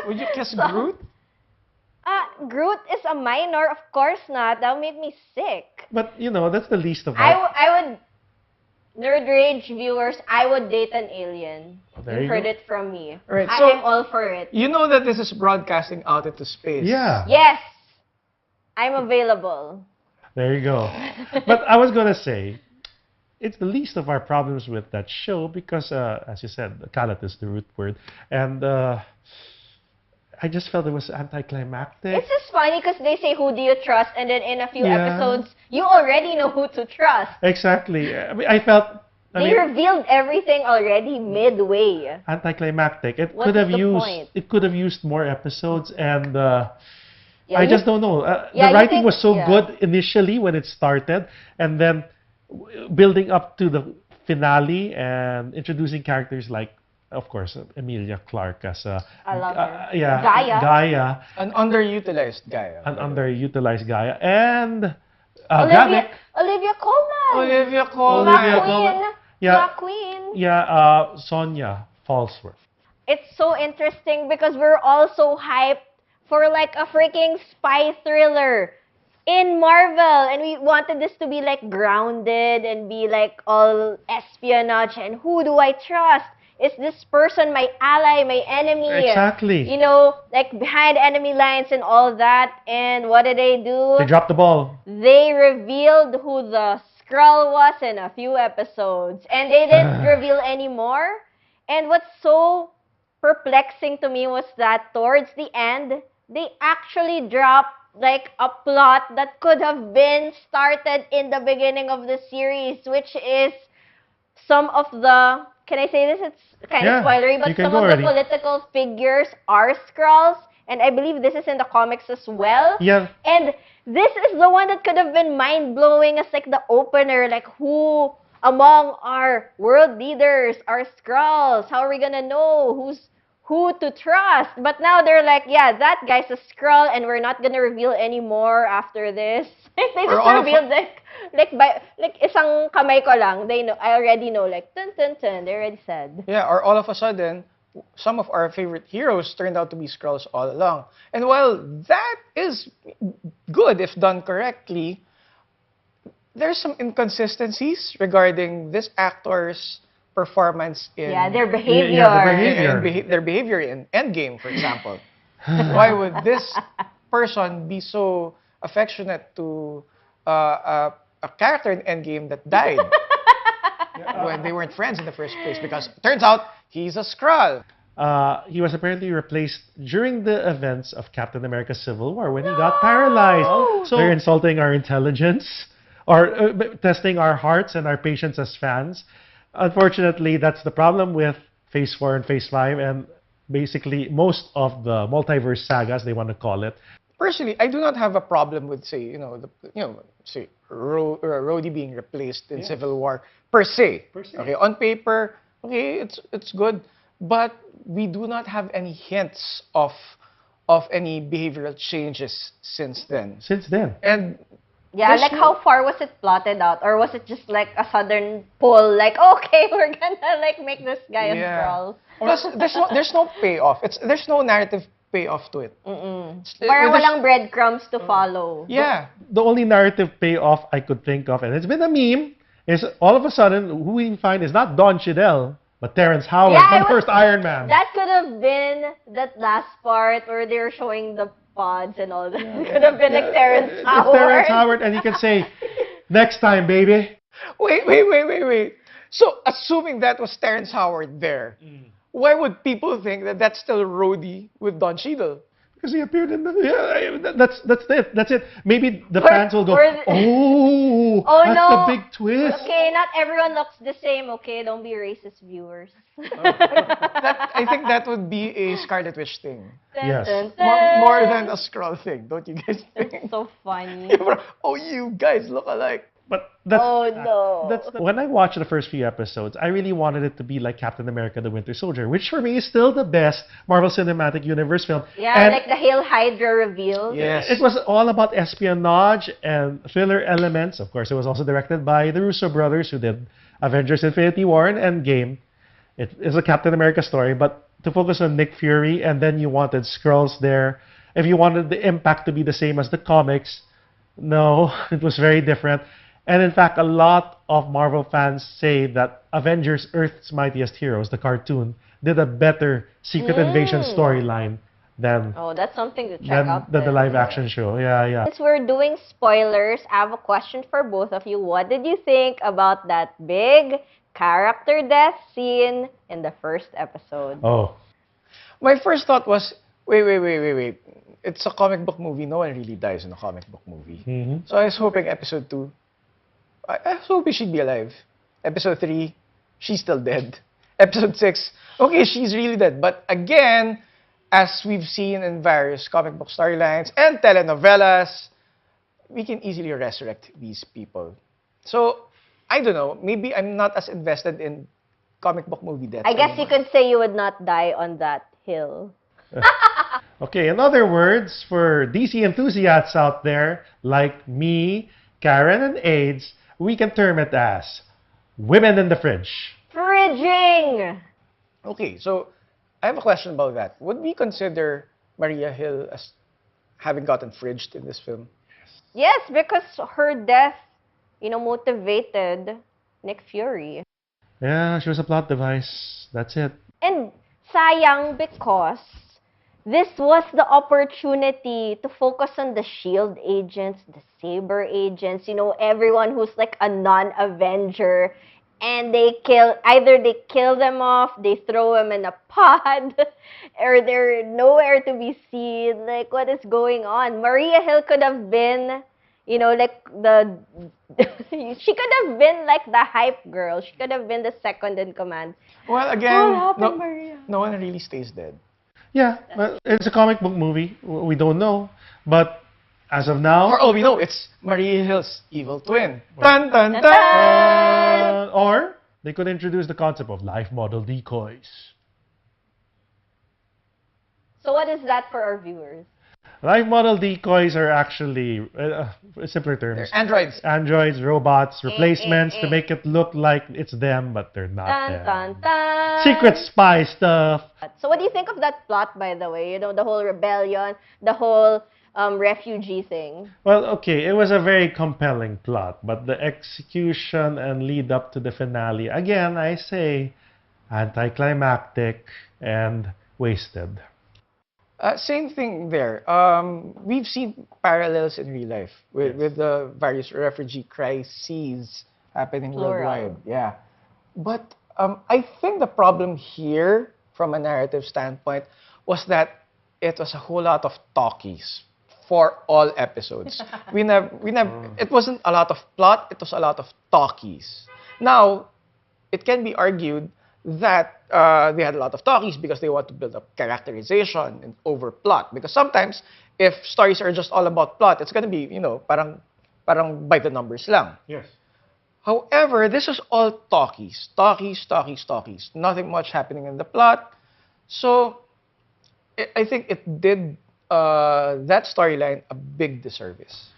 would you kiss Groot? Groot is a minor, of course not. That would make me sick. But, that's the least of I would, Nerd Rage viewers, I would date an alien. There You you heard go. it from me. Right, so- I'm all for it. You know that this is broadcasting out into space. Yeah. Yes! I'm available. There you go. But I was going to say, it's the least of our problems with that show because, as you said, kalat is the root word. And I just felt it was anticlimactic. It's just funny because they say, who do you trust? And then in a few Yeah. episodes, you already know who to trust. Exactly. I mean, I felt They revealed everything already midway. anticlimactic. It What could is have the used point? it could have used more episodes, and Yeah, I you- just don't know. yeah, The you writing think- was so yeah. good initially when it started, and then building up to the finale and introducing characters like, of course, Emilia Clarke as I love her. yeah, Gaia. An underutilized guy. an underutilized Gaia, and Olivia Gravik. Colman. Olivia Colman. Olivia Colman. Yeah. McQueen. Yeah, Sonia Falsworth. It's so interesting because we're also hyped for like a freaking spy thriller in Marvel, and we wanted this to be like grounded and be like all espionage and who do I trust? Is this person my ally, my enemy? Exactly. You know, like behind enemy lines and all that. And what did they do? They dropped the ball. They revealed who the Skrull was in a few episodes, and they didn't reveal any more. And what's so perplexing to me was that towards the end, they actually dropped like a plot that could have been started in the beginning of the series, which is some of the, can I say this? It's kind of spoilery, but some of the political figures are Skrulls, and I believe this is in the comics as well. Yeah. And this is the one that could have been mind-blowing as like the opener, like who among our world leaders are Skrulls? How are we gonna know who to trust? But now they're like, yeah, that guy's a Skrull, and we're not gonna reveal any more after this. They just revealed like isang kamay ko lang. They know. I already know. Like dun dun dun. They already said. Yeah, or all of a sudden, some of our favorite heroes turned out to be Skrulls all along. And while that is good if done correctly, there's some inconsistencies regarding this actor's performance in their behavior. Their behavior in Endgame, for example. Why would this person be so affectionate to a character in Endgame that died when they weren't friends in the first place? Because it turns out he's a Skrull. He was apparently replaced during the events of Captain America Civil War when he got paralyzed. So they're insulting our intelligence or testing our hearts and our patience as fans. Unfortunately, that's the problem with Phase 4 and Phase 5 and basically most of the multiverse sagas, they want to call it. Personally, I do not have a problem with, say, say Rhodey being replaced in Civil War per se. Okay, on paper, okay, it's good, but we do not have any hints of any behavioral changes since then. And yeah, like how far was it plotted out, or was it just like a sudden pull? Like, okay, we're gonna like make this guy a Skrull. Plus, there's no payoff. There's no narrative payoff to it. Parang walang breadcrumbs to follow. Yeah. The only narrative payoff I could think of, and it's been a meme, is all of a sudden who we find is not Don Cheadle, but Terrence Howard from the first Iron Man. That could have been that last part where they're showing the pods and all that. Could have been like Terrence Howard. It's Terrence Howard, and you can say, next time, baby. Wait. So, assuming that was Terrence Howard there, why would people think that that's still Rhodey with Don Cheadle? Because he appeared in the... Yeah, that's it. Maybe the fans will go, that's the big twist. Okay, not everyone looks the same, okay? Don't be racist, viewers. I think that would be a Scarlet Witch thing. Yes. More than a Skrull thing, don't you guys think? It's so funny. You guys look alike. But that's, no. When I watched the first few episodes, I really wanted it to be like Captain America the Winter Soldier, which for me is still the best Marvel Cinematic Universe film. Yeah, and like the Hail Hydra reveal. Yes. It was all about espionage and thriller elements. Of course, it was also directed by the Russo brothers who did Avengers Infinity War and Endgame. It is a Captain America story, but to focus on Nick Fury, and then you wanted Skrulls there. If you wanted the impact to be the same as the comics, no, it was very different. And in fact, a lot of Marvel fans say that Avengers Earth's Mightiest Heroes, the cartoon, did a better Secret Invasion storyline than that's something to check out. Than the live action show. Yeah. Since we're doing spoilers, I have a question for both of you. What did you think about that big character death scene in the first episode? My first thought was, wait. It's a comic book movie. No one really dies in a comic book movie. So I was hoping episode 2, I was hoping she'd be alive. Episode 3, she's still dead. Episode 6, okay, she's really dead. But again, as we've seen in various comic book storylines and telenovelas, we can easily resurrect these people. So, I don't know. Maybe I'm not as invested in comic book movie deaths. I guess you could say you would not die on that hill. Okay, in other words, for DC enthusiasts out there, like me, Karen, and AIDS, we can term it as women in the fridge. Fridging! Okay, so I have a question about that. Would we consider Maria Hill as having gotten fridged in this film? Yes, because her death, motivated Nick Fury. Yeah, she was a plot device. That's it. And sayang because this was the opportunity to focus on the SHIELD agents, the Saber agents, everyone who's like a non-Avenger. And either they kill them off, they throw them in a pod, or they're nowhere to be seen. Like, what is going on? Maria Hill could have been, like she could have been like the hype girl. She could have been the second in command. Well, again, What happened, Maria? no one really stays dead. Yeah, but it's a comic book movie. We don't know. But as of now... For all we know, it's Maria Hill's evil twin. Dun, dun, dun! Or they could introduce the concept of life model decoys. So what is that for our viewers? Life model decoys are actually, simpler terms, They're androids. Androids, robots, replacements to make it look like it's them, but they're not Dun, them. dun, dun. Secret spy stuff. So what do you think of that plot, by the way? The whole rebellion, the whole refugee thing. Well, okay, it was a very compelling plot, but the execution and lead up to the finale, again, I say, anticlimactic and wasted. Same thing there. We've seen parallels in real life with the various refugee crises happening Plural. worldwide. Yeah. But I think the problem here, from a narrative standpoint, was that it was a whole lot of talkies for all episodes. It wasn't a lot of plot, it was a lot of talkies. Now, it can be argued that they had a lot of talkies because they want to build up characterization and over plot. Because sometimes, if stories are just all about plot, it's going to be, parang by the numbers lang. Yes. However, this is all talkies. Talkies. Nothing much happening in the plot. So, I think it did that storyline a big disservice.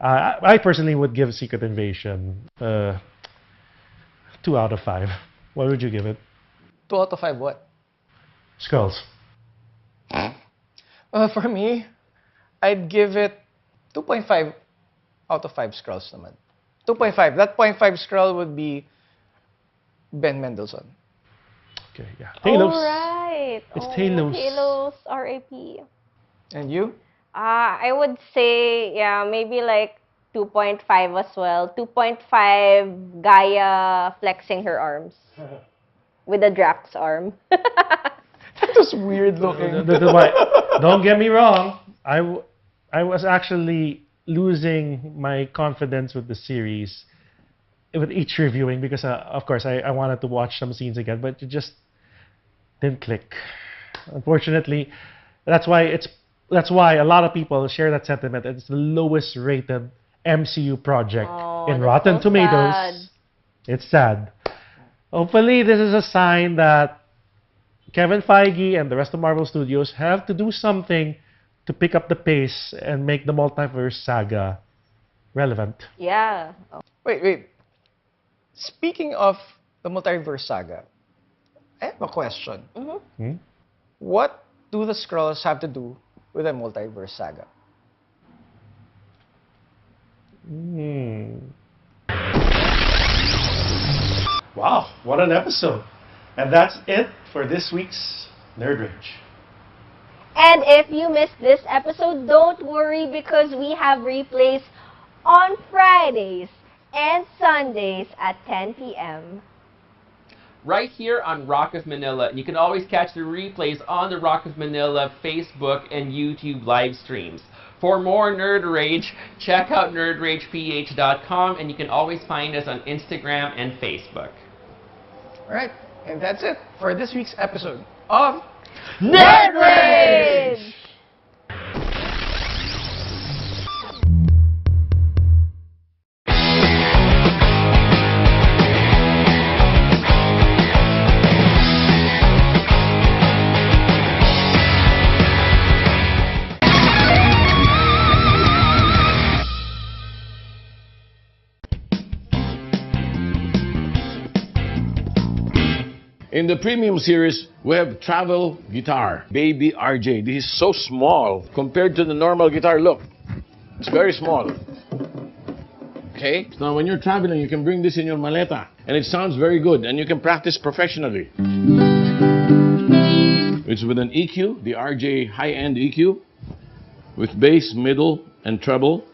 I personally would give Secret Invasion 2 out of 5. What would you give it? 2 out of 5 what? Skulls. For me, I'd give it 2.5 out of 5 Skrulls naman. 2.5. That 0.5 Skrull would be Ben Mendelsohn. Okay, yeah. Talos. All right. It's Talos. Talos, R.I.P. And you? I would say, yeah, maybe like 2.5 as well. 2.5 Gaia flexing her arms. With a Drax arm. That was weird looking. Don't get me wrong. I was actually losing my confidence with the series with each reviewing because, of course, I wanted to watch some scenes again, but it just didn't click. Unfortunately, that's why a lot of people share that sentiment. It's the lowest rated MCU project in Rotten Tomatoes. Sad. It's sad. Hopefully, this is a sign that Kevin Feige and the rest of Marvel Studios have to do something to pick up the pace and make the multiverse saga relevant. Yeah. Wait. Speaking of the multiverse saga, I have a question. What do the Skrulls have to do with a multiverse saga? Wow, what an episode. And that's it for this week's Nerd Rage. And if you missed this episode, don't worry because we have replays on Fridays and Sundays at 10 p.m. Right here on Rock of Manila. And you can always catch the replays on the Rock of Manila Facebook and YouTube live streams. For more Nerd Rage, check out nerdrageph.com, and you can always find us on Instagram and Facebook. Alright, and that's it for this week's episode of Nerd Rage! In the premium series, we have travel guitar, Baby RJ. This is so small compared to the normal guitar. Look, it's very small. Okay? Now, when you're traveling, you can bring this in your maleta. And it sounds very good. And you can practice professionally. It's with an EQ, the RJ high-end EQ, with bass, middle, and treble.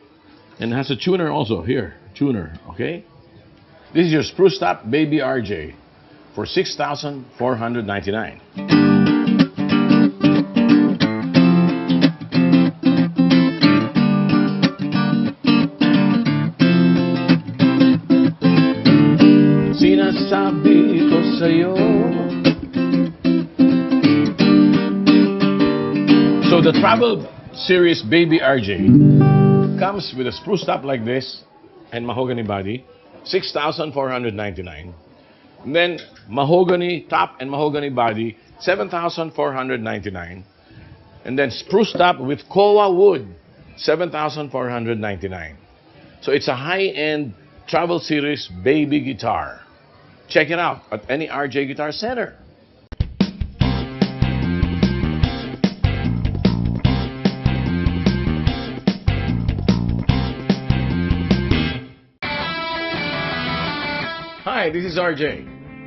And it has a tuner also. Here, tuner. Okay? This is your spruced up Baby RJ for $6,499. Sinasabi ko sa'yo. So the travel series Baby RJ comes with a spruced up like this and mahogany body, $6,499. And then mahogany top and mahogany body, $7,499. And then spruced up with koa wood, $7,499. So it's a high-end travel series baby guitar. Check it out at any RJ Guitar Center. Hi, this is RJ.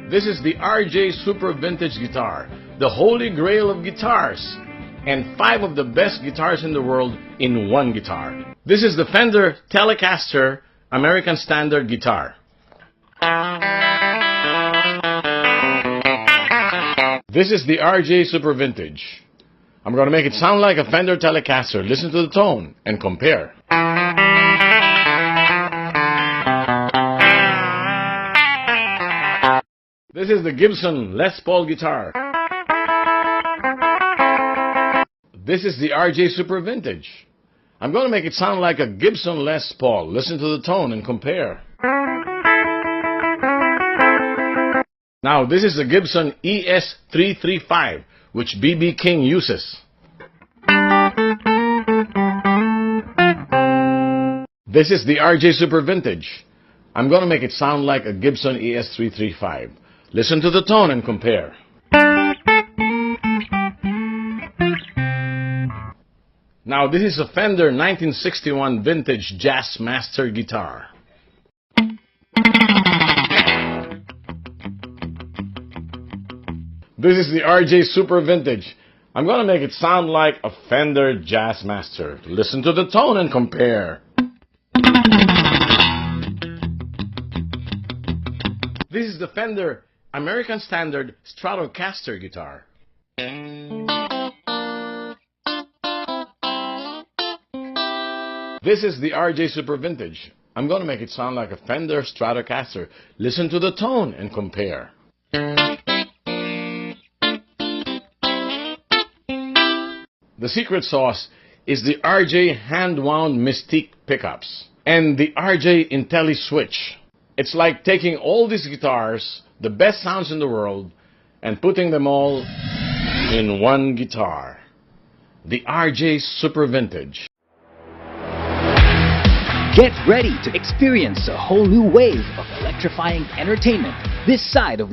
This is the RJ Super Vintage Guitar, the holy grail of guitars, and 5 of the best guitars in the world in one guitar. This is the Fender Telecaster American Standard Guitar. This is the RJ Super Vintage. I'm going to make it sound like a Fender Telecaster. Listen to the tone and compare. This is the Gibson Les Paul guitar. This is the RJ Super Vintage. I'm going to make it sound like a Gibson Les Paul. Listen to the tone and compare. Now, this is the Gibson ES335, which B.B. King uses. This is the RJ Super Vintage. I'm going to make it sound like a Gibson ES335. Listen to the tone and compare. Now, this is a Fender 1961 Vintage Jazzmaster guitar. This is the RJ Super Vintage. I'm going to make it sound like a Fender Jazzmaster. Listen to the tone and compare. This is the Fender American Standard Stratocaster guitar. This is the RJ Super Vintage. I'm going to make it sound like a Fender Stratocaster. Listen to the tone and compare. The secret sauce is the RJ hand-wound Mystique pickups and the RJ Intelli switch. It's like taking all these guitars, the best sounds in the world, and putting them all in one guitar. The RJ Super Vintage. Get ready to experience a whole new wave of electrifying entertainment this side of